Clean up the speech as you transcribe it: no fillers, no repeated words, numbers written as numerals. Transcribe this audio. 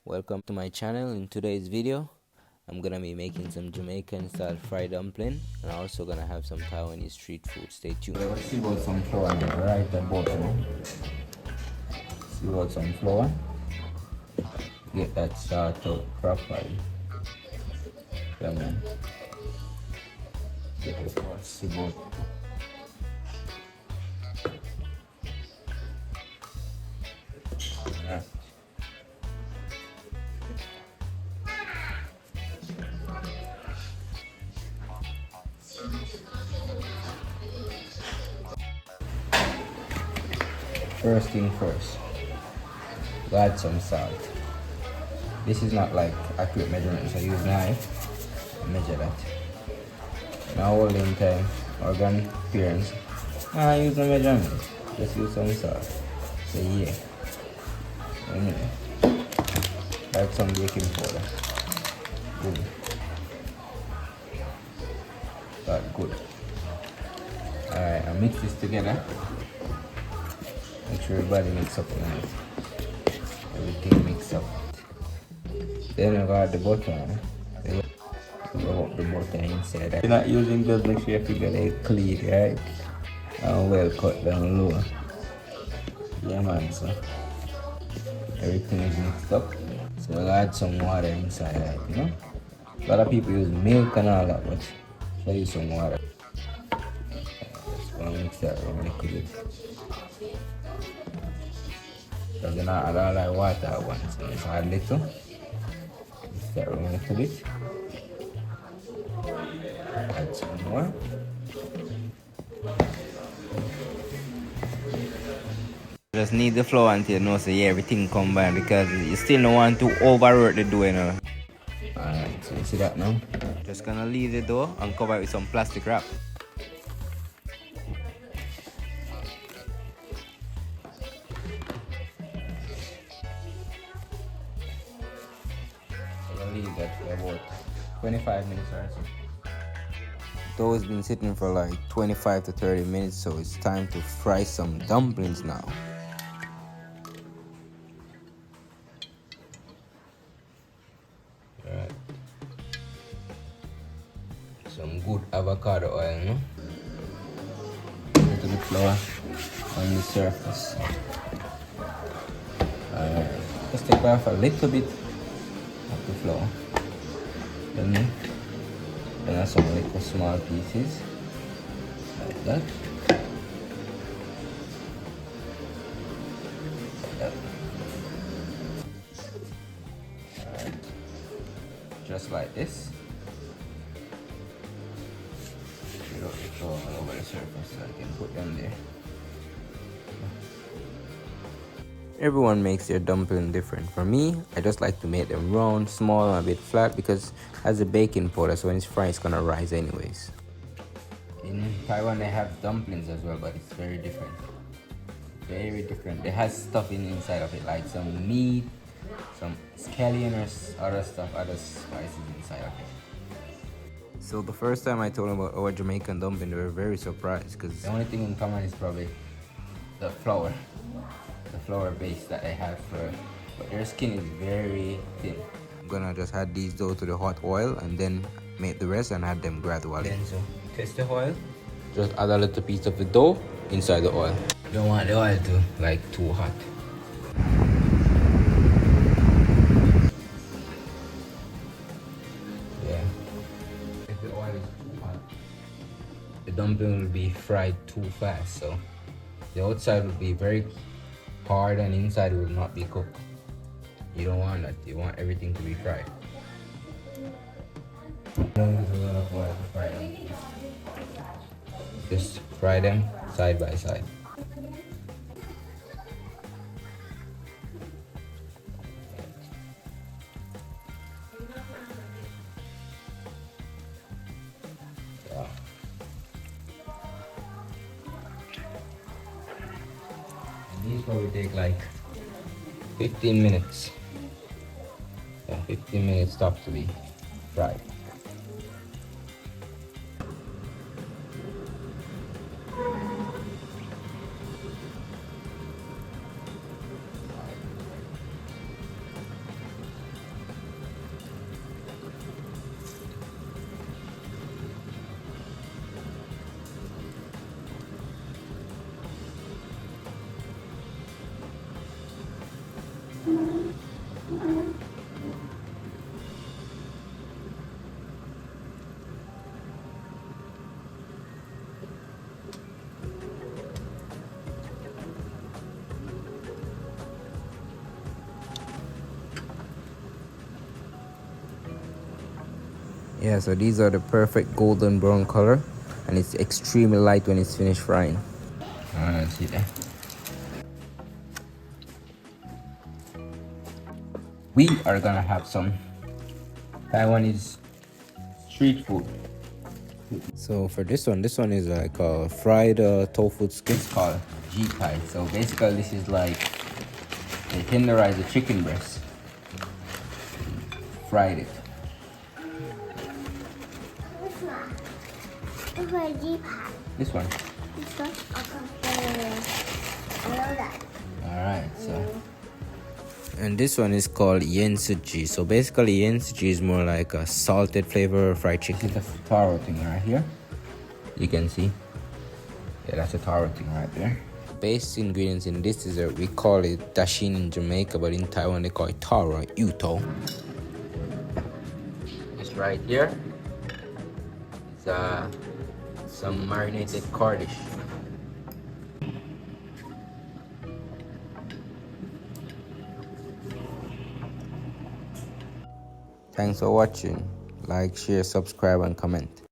Welcome to my channel. In today's video I'm gonna be making some Jamaican style fried dumpling, and I'm also gonna have some Taiwanese street food. Stay tuned. Let's see about some flour right about now. See about some flour. Get that started out properly. Yeah, man. Get the flour. See about. Yeah. First thing first, add some salt. This is not like accurate measurements. I use knife and measure that. Now holding time, organ appearance. I use no measurement. Just use some salt. So yeah. Add some baking powder. Boom. That good. Alright, I mix this together. Make sure everybody mix up nice. Everything mix up. Then I got the butter. Roll up the butter inside. If you're not using those, make sure you get it clean, right? And well cut down low. Yeah man, so everything is mixed up. So I'll add some water inside, right, you know? A lot of people use milk and all that, but I use some water. Just gonna mix that around a little bit. Because you're not add all that water at once, so just add little. Mix that around a little bit. Add some more. Just need the flour until you know so yeah, everything combined, because you still don't want to overwork the dough, you know. Alright, so you see that now? Just gonna leave the dough and cover it with some plastic wrap. I'll leave that for about 25 minutes or so. Dough has been sitting for like 25 to 30 minutes, so it's time to fry some dumplings now. Right. Some good avocado oil, no? Little bit flour on the surface. Alright. Just take off a little bit of the flour. Then add some little small pieces. Like that. Like that. Alright. Just like this. Put the flour all over the surface so I can put them there. Everyone makes their dumpling different. For me, I just like to make them round, small, and a bit flat, because it has a baking powder, so when it's fried, it's gonna rise anyways. In Taiwan, they have dumplings as well, but it's very different. Very different. They have stuff inside of it, like some meat, some scallion or other stuff, other spices inside of it. So the first time I told them about our Jamaican dumpling, they were very surprised, because The only thing in common is probably the flour. The flour base that they have but their skin is very thin. I'm gonna just add these dough to the hot oil and then make the rest and add them gradually. Then so test the oil. Just add a little piece of the dough inside the oil. You don't want the oil to like too hot. Yeah. If the oil is too hot, the dumpling will be fried too fast, so the outside will be very hard and inside will not be cooked. You don't want that. You want everything to be fried. Just fry them side by side. Yeah. These probably take like 15 minutes. Yeah, 15 minutes top to be fried. Yeah, so these are the perfect golden brown color, and it's extremely light when it's finished frying. See that? We are gonna have some Taiwanese street food. So for this one is like a fried tofu skin. It's called G-Thai. So basically this is like they tenderize the chicken breast, fried it. This one. This one? Okay. I know that. Alright, so And this one is called yensuji. So basically yensuji is more like a salted flavor fried chicken. this is the taro thing right here. You can see. Yeah, that's a taro thing right there. Base ingredients in this dessert, we call it dashin in Jamaica, but in Taiwan they call it taro, yuto. This right here is some marinated cordish. Thanks for watching. Like, share, subscribe, and comment.